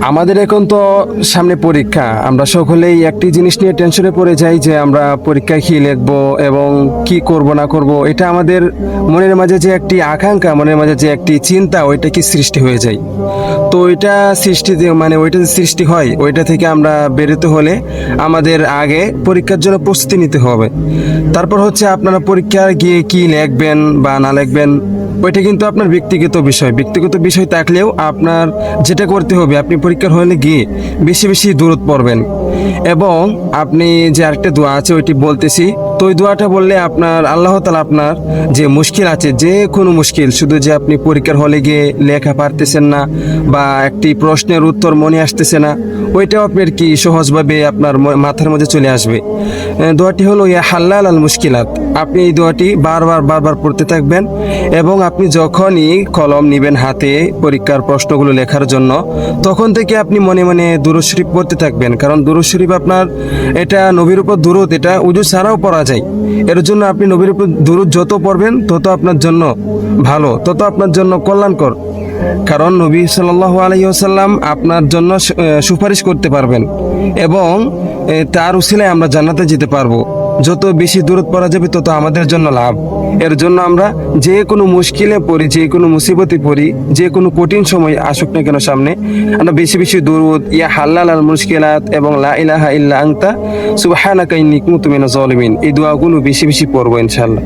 আমাদের এখন তো সামনে পরীক্ষা, আমরা সকলেই একটি জিনিস নিয়ে টেনশনে পড়ে যাই যে আমরা পরীক্ষায় কি লিখবো এবং কি করব না করব। এটা আমাদের মনের মাঝে যে একটি আকাঙ্ক্ষা, মনের মাঝে যে একটি চিন্তা, ওইটা কি সৃষ্টি হয়ে যায়। তো ওইটা ওইটা যে সৃষ্টি হয়, ওইটা থেকে আমরা বেরোতে হলে আমাদের আগে পরীক্ষার জন্য প্রস্তুতি নিতে হবে। তারপর হচ্ছে আপনারা পরীক্ষায় গিয়ে কি লিখবেন বা না লিখবেন, ওইটা কিন্তু আপনার ব্যক্তিগত বিষয় থাকলেও আপনার যেটা করতে হবে, আপনি পরীক্ষার হলে গিয়ে বেশি বেশি দূরত পড়বেন। এবং আপনি যে আরেকটা দোয়া আছে ওইটি বলতেছি, তো ওই দোয়াটা বললে আপনার আল্লাহ তাআলা আপনার যে মুশকিল আছে, যে কোনো মুশকিল, শুধু যে আপনি পরীক্ষার হলে গিয়ে লেখা পারতেছেন না বা একটি প্রশ্নের উত্তর মনে আসতেছে না, ওইটাও আপনার কি সহজভাবে আপনার মাথার মধ্যে চলে আসবে। দোয়াটি হলো ইয়া হাল্লাল আল মুশকিলাত। আপনি এই দোয়াটি বারবার পড়তে থাকবেন এবং আপনি যখনই কলম নিবেন হাতে পরীক্ষার প্রশ্নগুলো লেখার জন্য, তখন থেকে আপনি মনে মনে দুরূদ শরীফ পড়তে থাকবেন। কারণ দুরূদ শরীফ আপনার, এটা নবীর উপর দুরূদ, এটা উজু ছাড়াও পড়া যায়। এর জন্য আপনি নবীর উপর দুরূদ যত পড়বেন তত আপনার জন্য ভালো, তত আপনার জন্য কল্যাণকর। কারণ নবী সাল্লাল্লাহু আলাইহি ওয়াসাল্লাম আপনার জন্য সুপারিশ করতে পারবেন এবং তার উসিলায় আমরা জান্নাতে যেতে পারবো। যত বেশি দূরত পড়া যাবে তত আমাদের জন্য লাভ। এর জন্য আমরা যে কোনো মুশকিলে পড়ি, যে কোনো মুসিবতে পড়ি, যে কোনো কঠিন সময় আসুক না কেন সামনে, আমরা বেশি বেশি দুরূদ, ইয়া হাল্লাল আল মুশকিলাত এবং লা ইলাহা ইল্লা আনতা সুবহানাকা ইন্নী কুনতু মিনাজ জালিমিন, এই দোয়াগুলো বেশি বেশি পড়বো ইনশাআল্লাহ।